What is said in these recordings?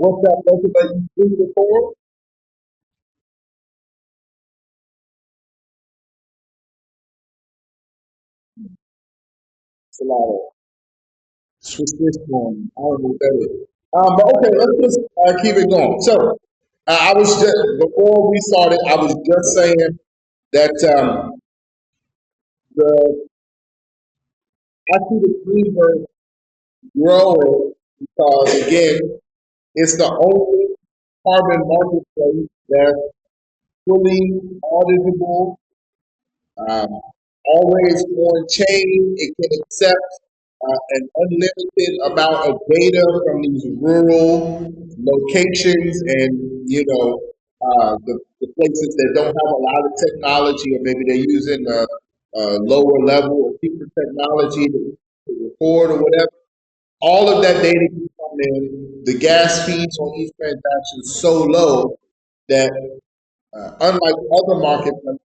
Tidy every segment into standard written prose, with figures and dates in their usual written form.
What's that local that you do before? It's a lot of switch this one. I don't know what that is. But okay, let's just keep it going. So I was just before we started, I was just saying that the I see the greener growing because again, it's the only carbon marketplace that's fully auditable, um, always on chain. It can accept an unlimited amount of data from these rural locations and, the places that don't have a lot of technology or maybe they're using a lower level or cheaper technology to record or whatever. All of that data can come in. The gas fees on each transaction is so low that unlike other marketplaces,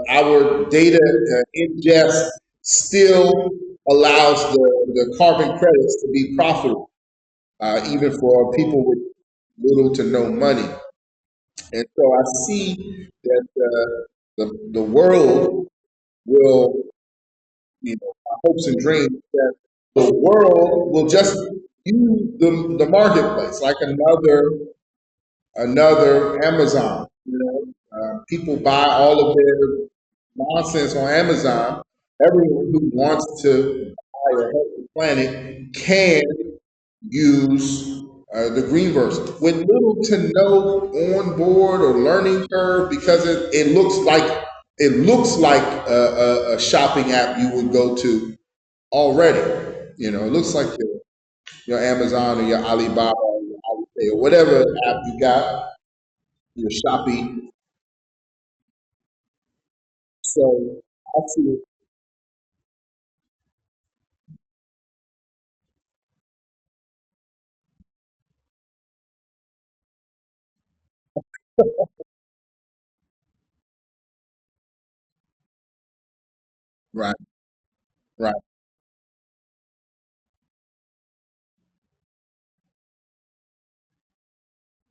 our data ingest still allows the carbon credits to be profitable, even for people with little to no money. And so I see that the world will, my hopes and dreams that the world will just use the marketplace like another Amazon. People buy all of their nonsense on Amazon. Everyone who wants to buy or help the planet can use the Greenverse with little to no onboard or learning curve because it looks like a shopping app you would go to already. It looks like your Amazon or your Alibaba or your Alipay or whatever app you got, your Shopee. So I see it. Right, right,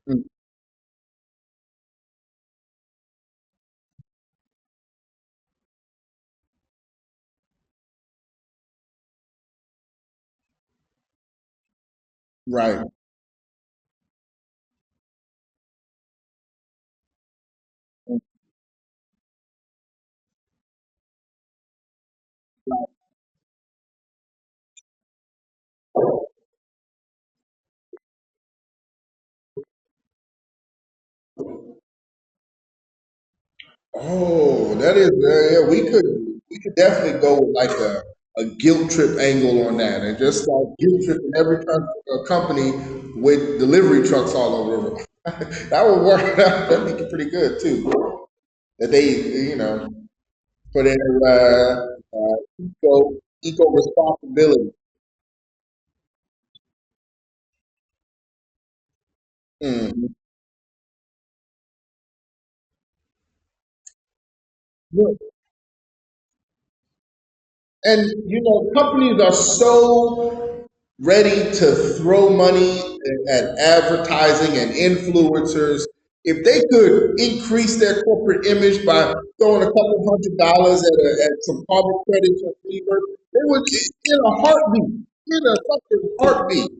mm, right. Mm, right. Oh, that is yeah. We could definitely go with like a guilt trip angle on that, and just like guilt tripping every company with delivery trucks all over. That would work. That'd be pretty good too. That they, for their eco responsibility. Mm. Look, and companies are so ready to throw money at advertising and influencers. If they could increase their corporate image by throwing a couple $100 at some carbon credits or fever, they would in a heartbeat, in a fucking heartbeat.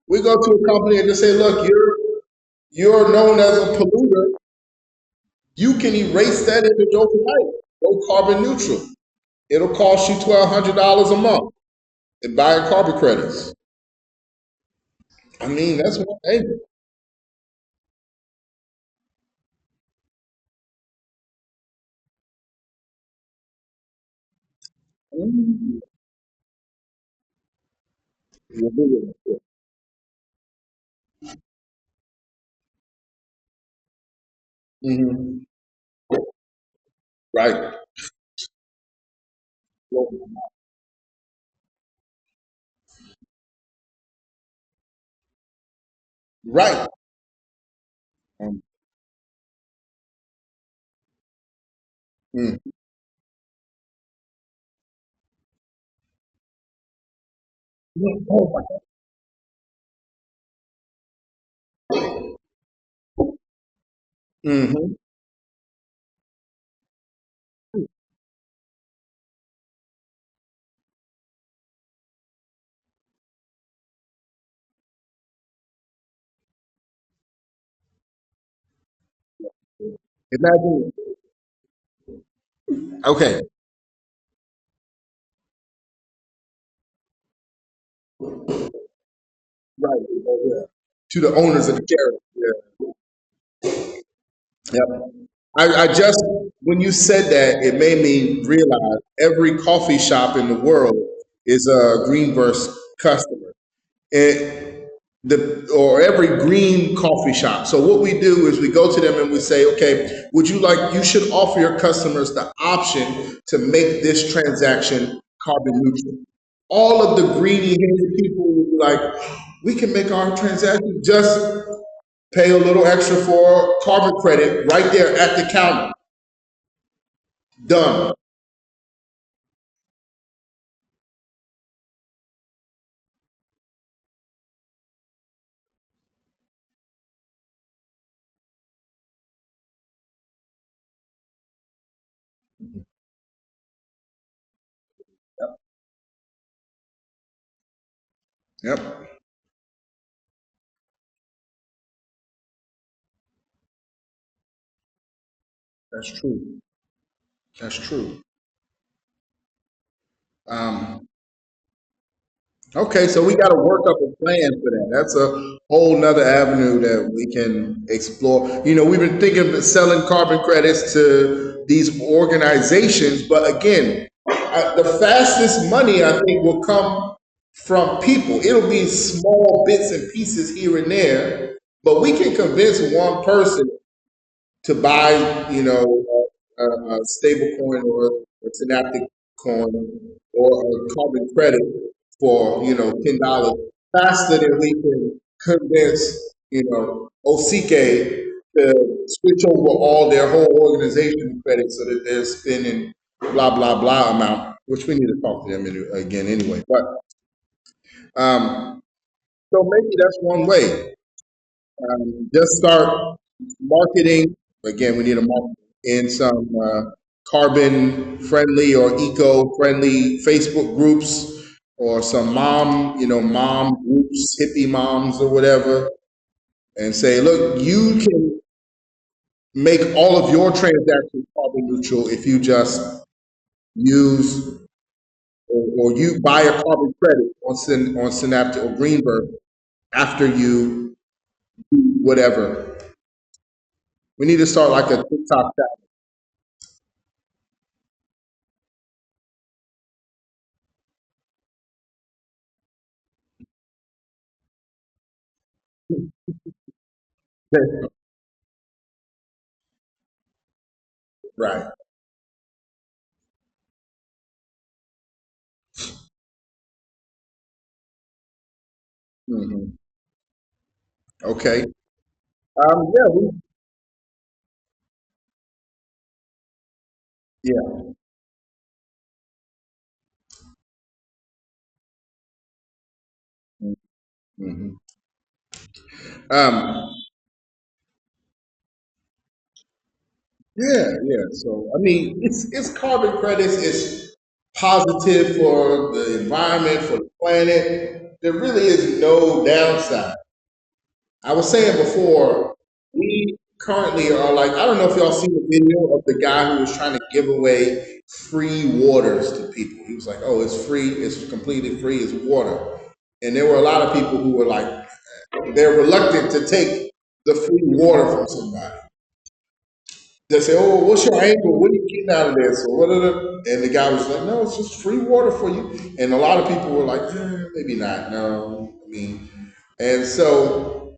We go to a company and just say, look, you're known as a polluter. You can erase that image overnight. Go carbon neutral. It'll cost you $1,200 a month and buying carbon credits. I mean, that's one thing. Mhm. Right. Right. Um, mm. Oh my God. Mm-hmm. Imagine. Okay. Right. Yeah. To the owners of the carrier. Yeah. Yep. I just, when you said that, it made me realize every coffee shop in the world is a Greenburst customer. And or every green coffee shop. So what we do is we go to them and we say, okay, would you like, you should offer your customers the option to make this transaction carbon neutral. All of the greedy headed people will be like, we can make our transaction, just pay a little extra for carbon credit right there at the counter. Done. Yep. That's true. That's true. Um, Okay, so we got to work up a plan for that. That's a whole nother avenue that we can explore. You know, we've been thinking of selling carbon credits to these organizations, but again, the fastest money I think will come from people. It'll be small bits and pieces here and there, but we can convince one person to buy, a stable coin or a synaptic coin or a carbon credit for, $10 faster than we can convince, OCK to switch over all their whole organization credit so that they're spending blah, blah, blah amount, which we need to talk to them again anyway. But so maybe that's one way. Just start marketing. Again, we need a market in some carbon friendly or eco friendly Facebook groups or some mom groups, hippie moms or whatever, and say, look, you can make all of your transactions carbon neutral if you just use or you buy a carbon credit on Synaptic or Greenberg after you do whatever. We need to start like a TikTok. Right. Hmm. Okay. Yeah. Yeah. Hmm. Um, yeah. Yeah. So I mean, it's carbon credits. It's positive for the environment, for the planet. There really is no downside. I was saying before, we currently are like, I don't know if y'all seen the video of the guy who was trying to give away free waters to people. He was like, oh, it's free, it's completely free, it's water. And there were a lot of people who were like, they're reluctant to take the free water from somebody. They say, oh, what's your angle? What are you getting out of this? Or what are the, and the guy was like, no, it's just free water for you. And a lot of people were like, maybe not. No, I mean, and so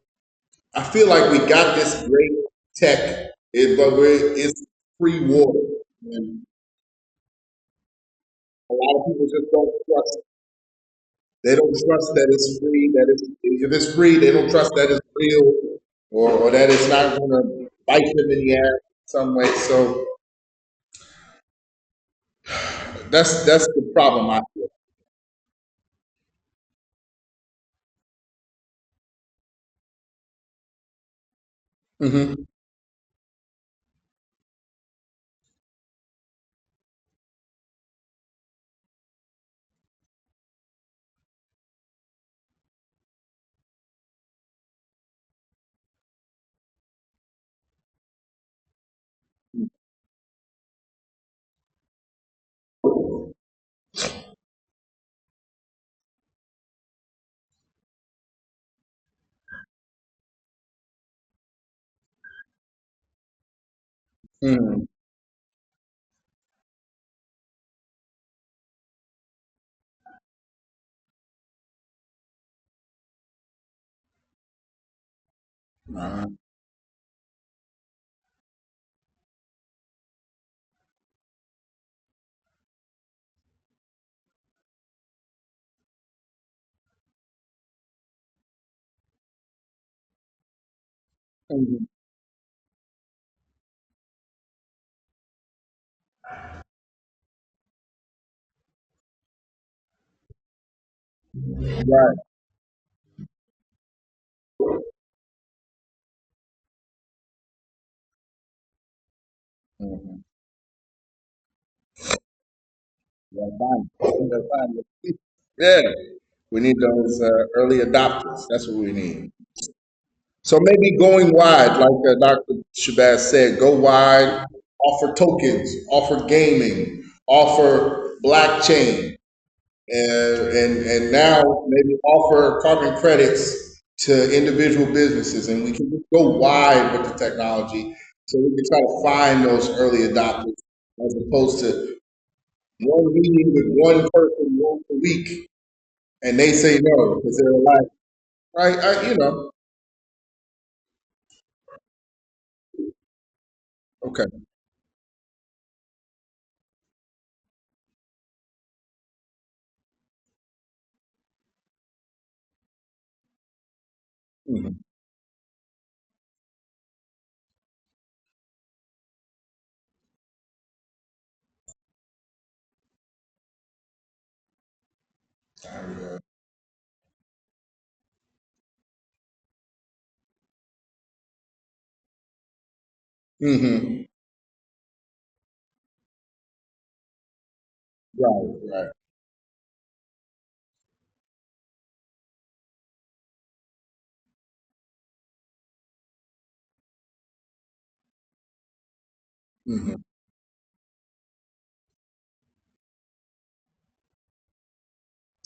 I feel like we got this great tech, but it's free water. And a lot of people just don't trust. They don't trust that it's free. That it's, if it's free, they don't trust that it's real, or that it's not going to bite them in the ass some way. So that's the problem I feel. Hmm. Mm. Uh, mhm. Right. Mhm. Yeah, fine. Yeah, fine. Yeah. We need those early adopters. That's what we need. So maybe going wide, like Dr. Shabazz said, go wide, offer tokens, offer gaming, offer blockchain, and now maybe offer carbon credits to individual businesses, and we can just go wide with the technology, so we can try to find those early adopters as opposed to one meeting with one person once a week, and they say no because they're like, right, okay. Mhm. Hmm. Right, right. Hmm.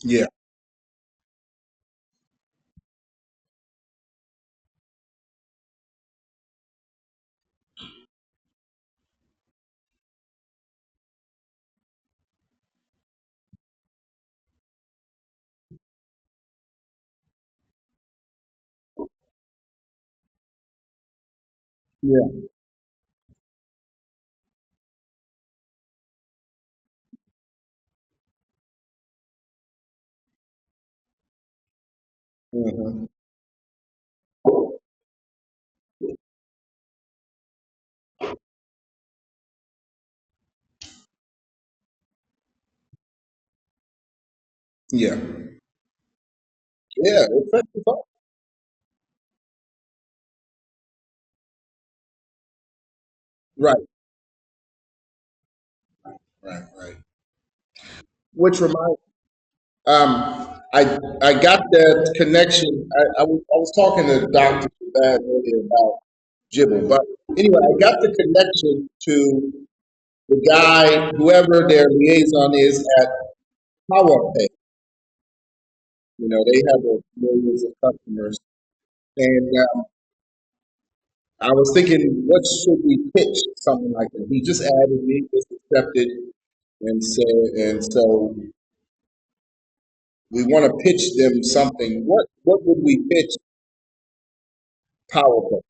Yeah. Yeah. Hmm. Yeah. Yeah. Effective. Right. Right. Right. Which reminds, I got that connection. I was talking to Doctor Bad earlier about Jibble, but anyway, I got the connection to the guy, whoever their liaison is at PowerPay. They have millions of customers, and I was thinking, what should we pitch something like that? He just added me, just accepted, and so we want to pitch them something. What would we pitch PowerPoint?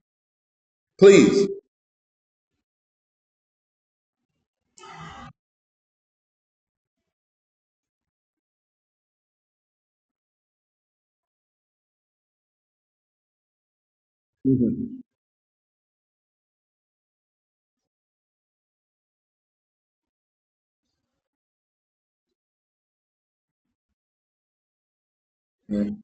Please. Mhm. Mhm.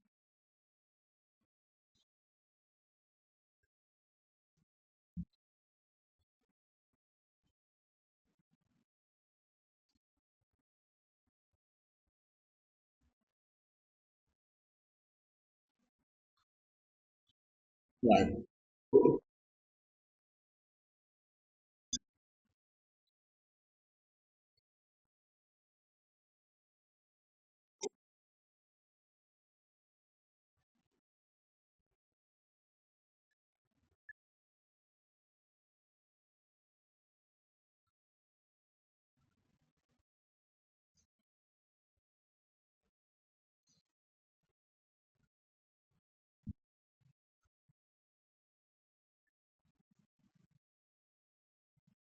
Right.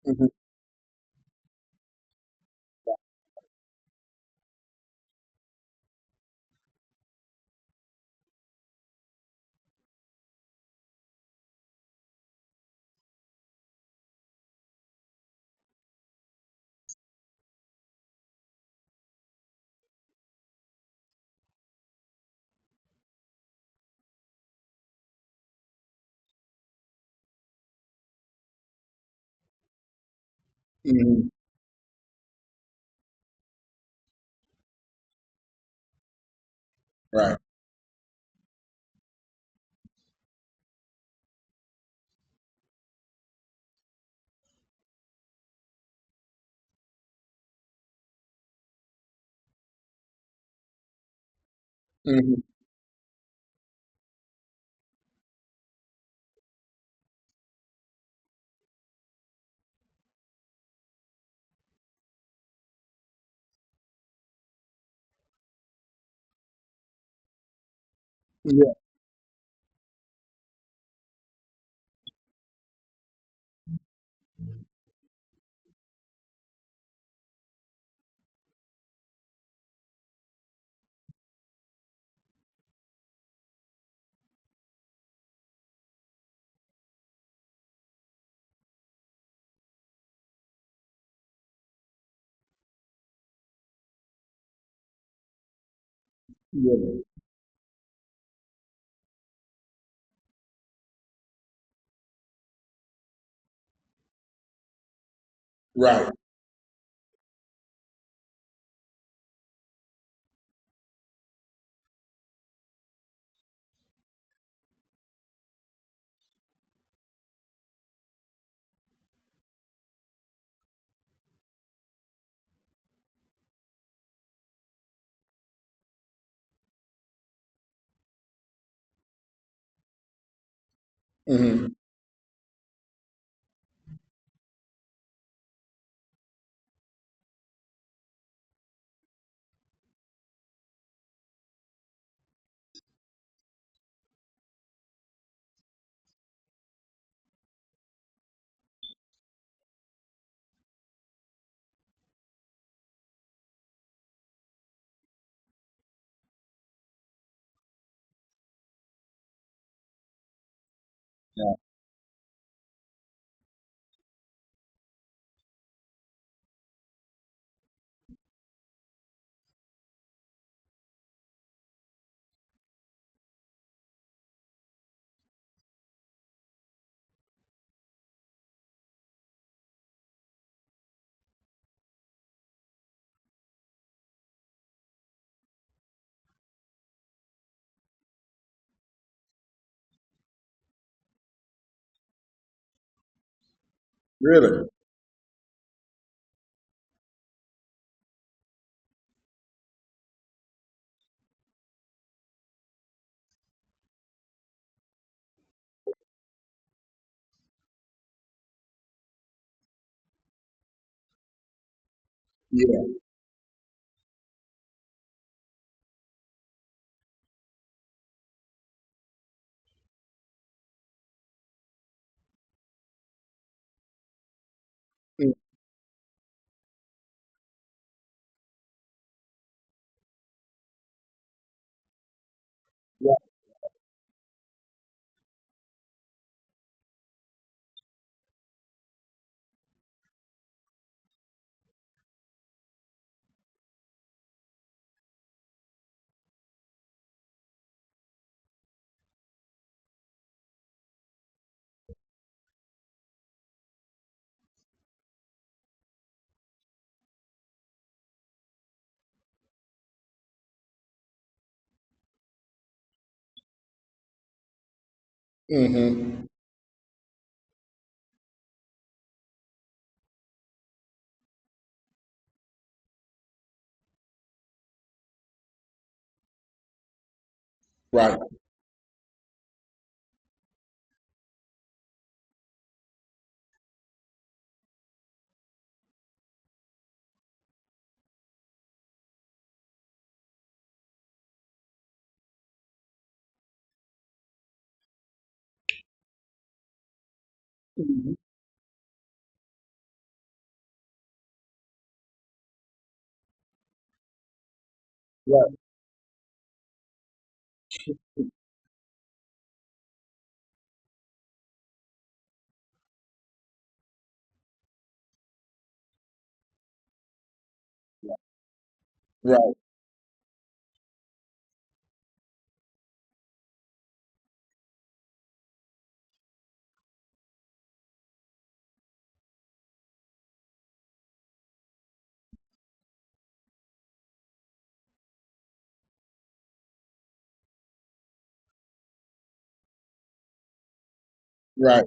Mhm. Mhm. Right. Mhm. Yeah. Yeah. Right. Mhm. Yeah. Really. Yeah. Mm. Yeah. Mhm. Right. Mhm. right, right, right.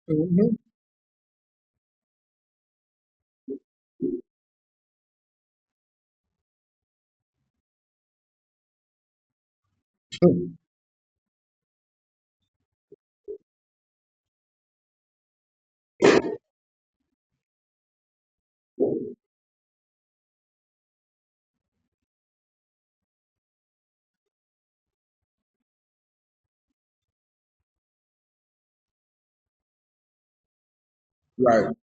Hmm. Right.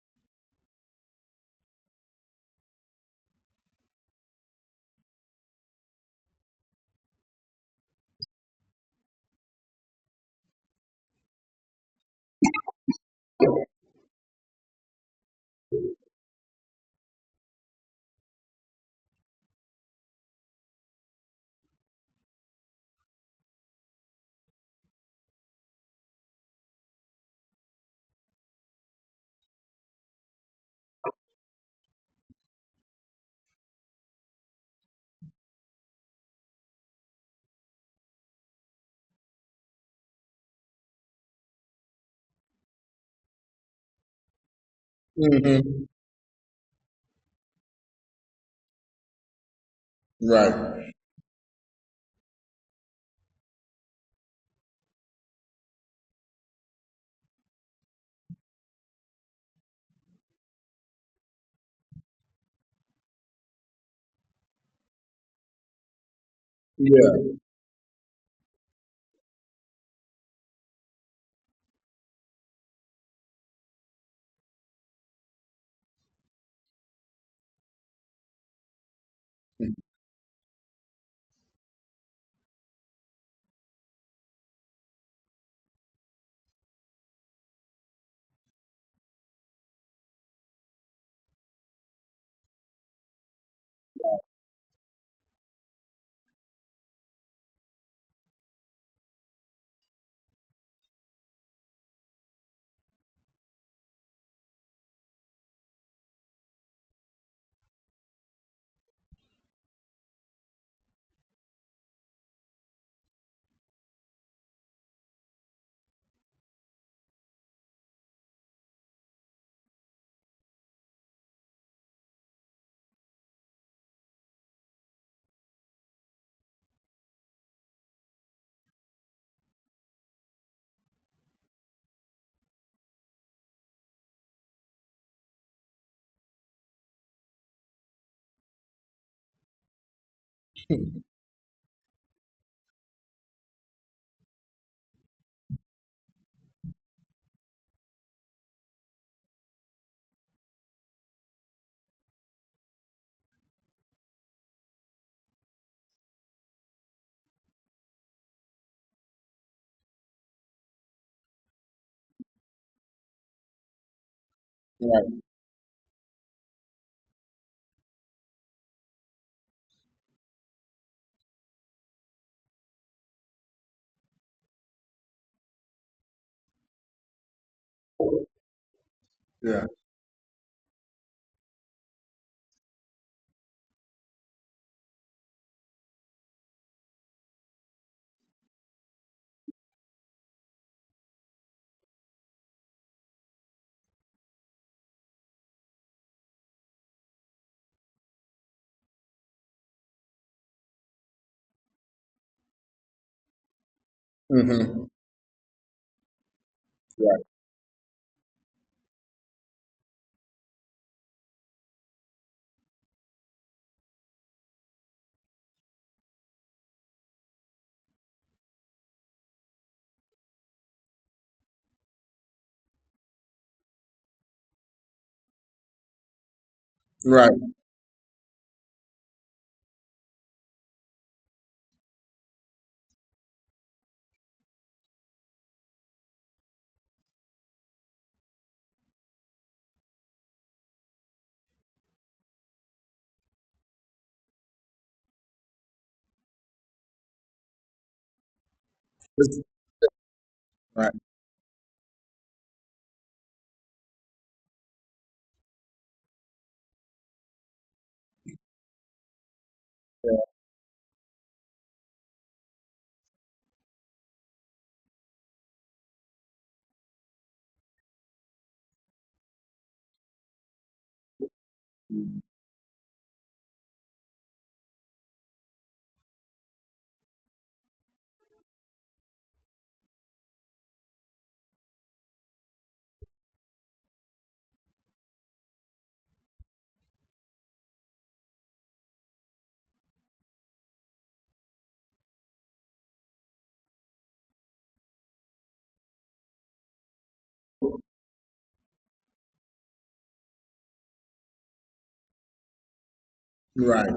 Hmm. Right. Yeah. Right. Yeah. Hmm. Right. Right. Right. Yeah. Right.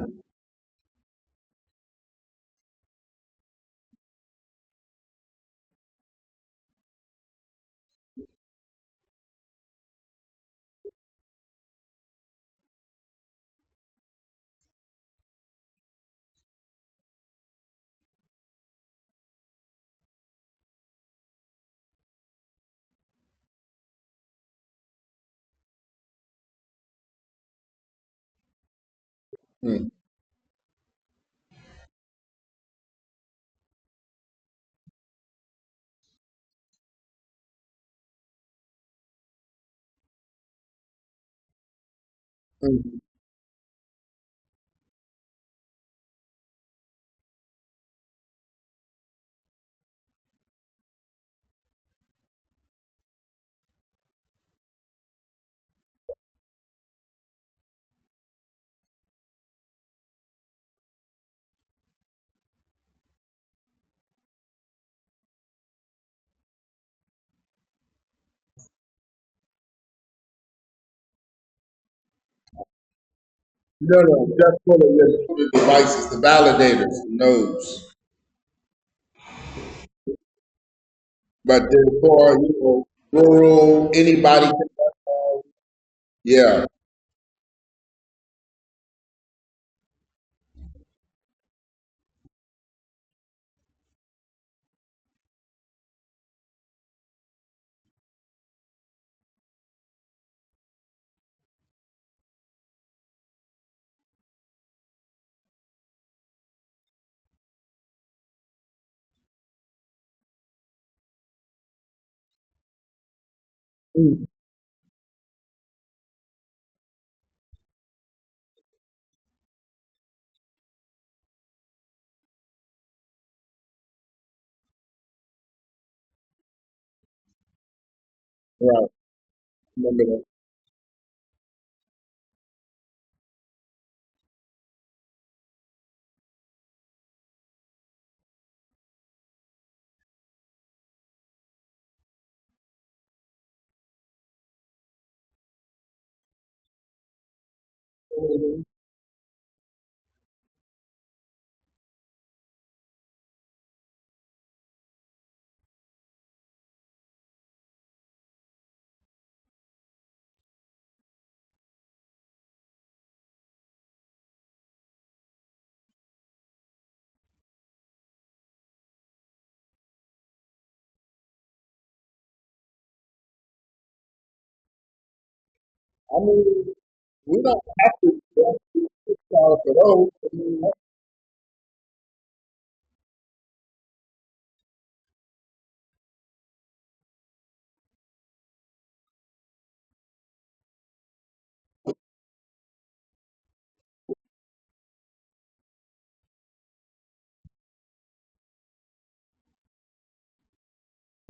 Mm. Mm. No, no, just for the devices, the validators, the nodes. But then for rural, anybody can. Yeah. Mm. Right. Remember that. Mhm. I mean, we don't have to just for those. I mean,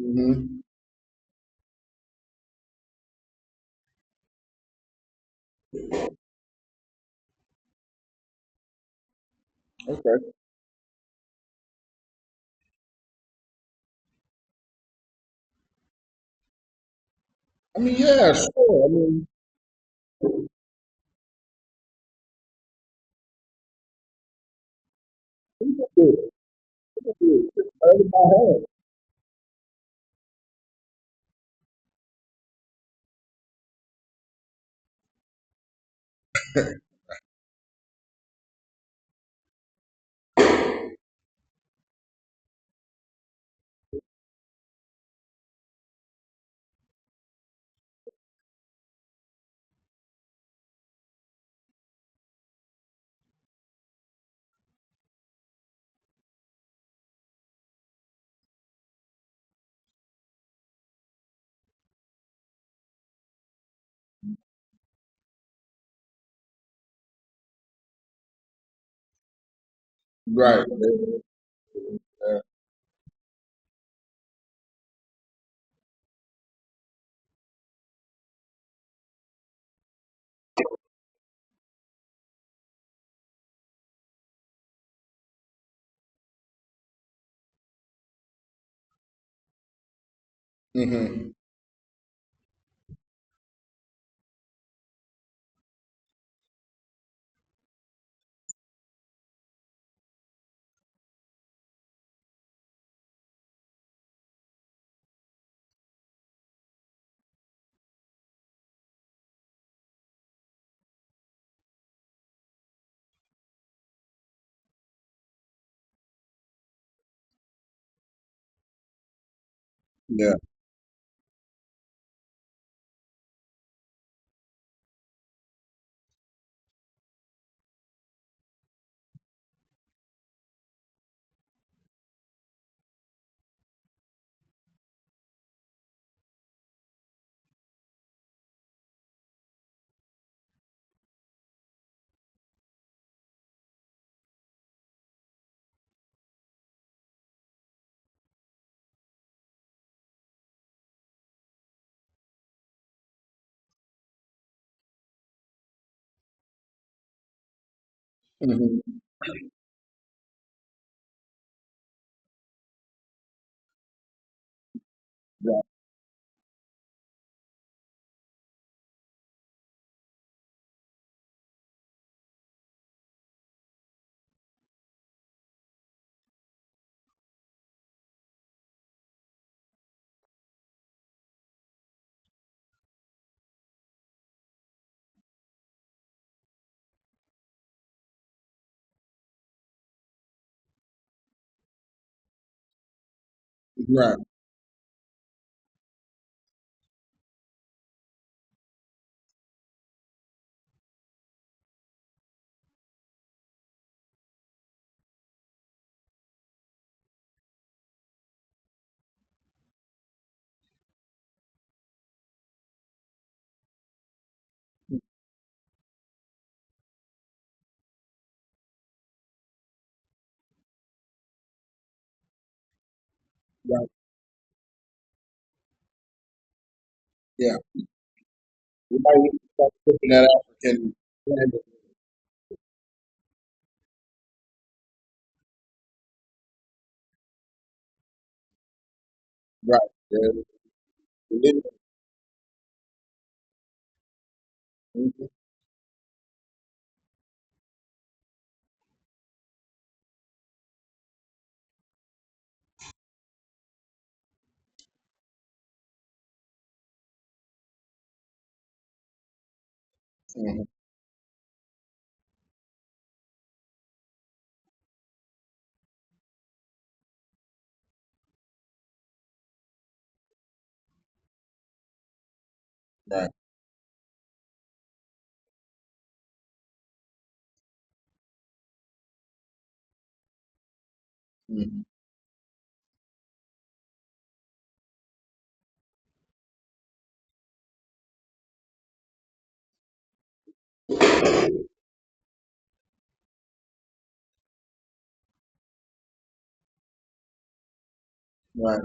mm-hmm. Okay. I mean, yeah, sure. I mean, Good. Good. Just early my hand. Right. Yeah. Mm-hmm. Yeah. Mm-hmm. Right. Right. Right. Yeah. We might need to start looking at African standard. Right. Yeah. Mm-hmm. Mm-hmm. Right. Mm-hmm. Right.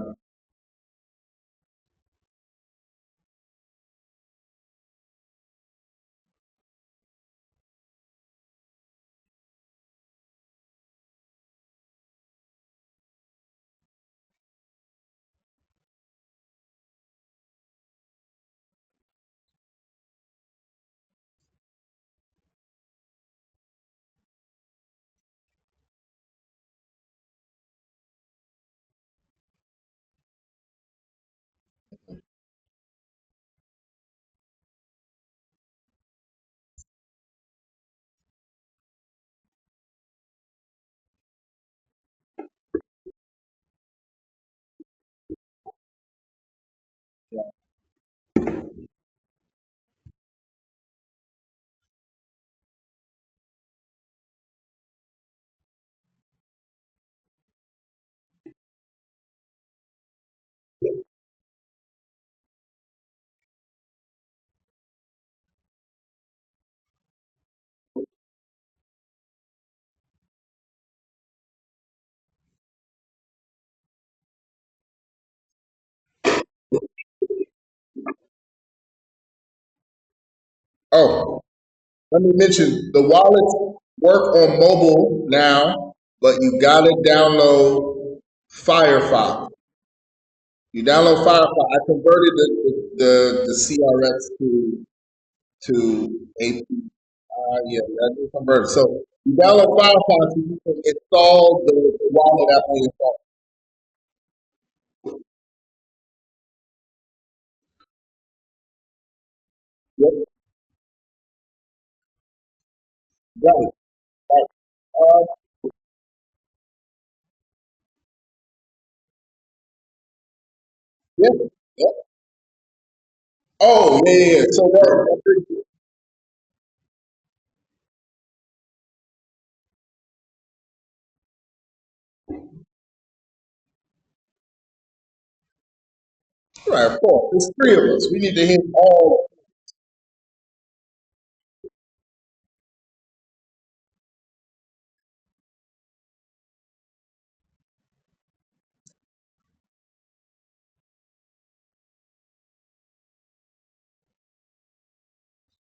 Oh, let me mention the wallets work on mobile now, but you gotta download Firefox. You download Firefox. I converted the CRX to AP. Yeah, that is converted. So you download Firefox and you can install the wallet app on your phone. Yep. Right. Right. Uh, yeah. Yep. Oh, yeah, yeah, yeah. So right, of course. There's three of us. We need to hit all.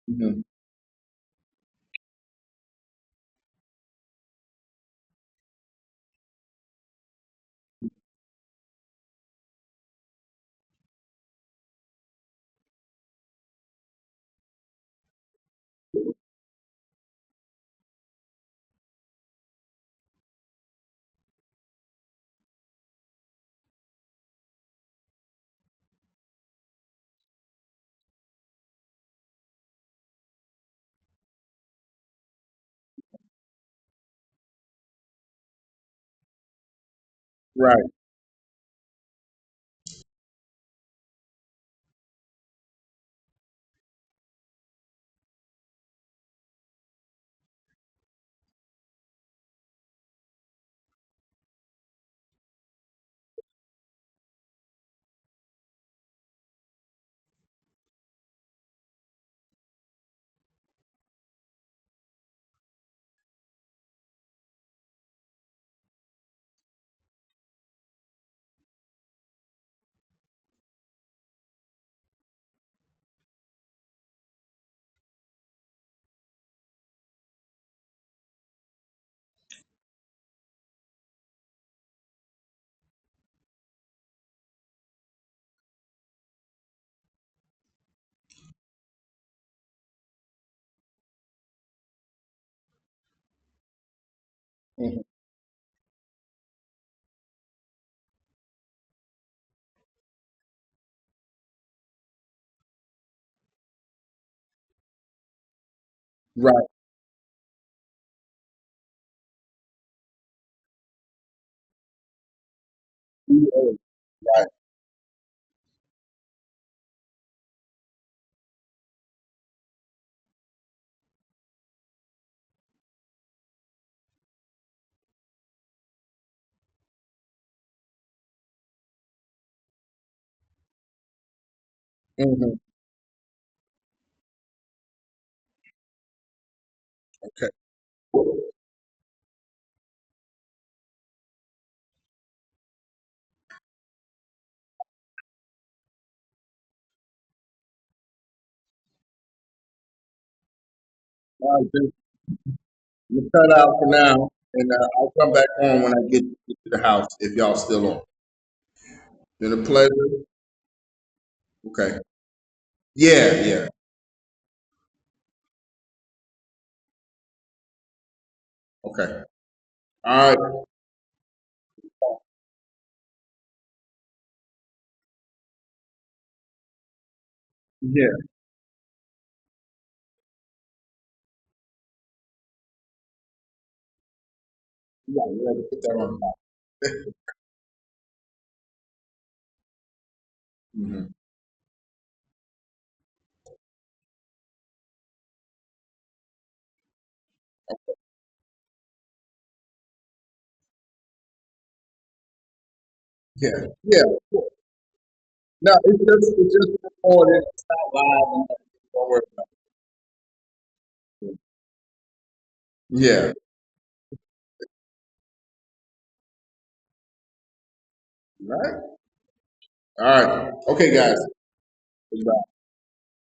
Mhm. Right. Mhm. Right. Yeah. Right. Hmm. Okay. All right, then you cut out for now, and I'll come back on when I get to the house if y'all still on. Been a pleasure. Okay. Yeah. Yeah. Okay. All right. Yeah. Yeah. We got to put that on. Hmm. Yeah. Yeah. No, it's just recorded. It's not live. Don't worry about it. Yeah. All right. All right. Okay, guys. Goodbye.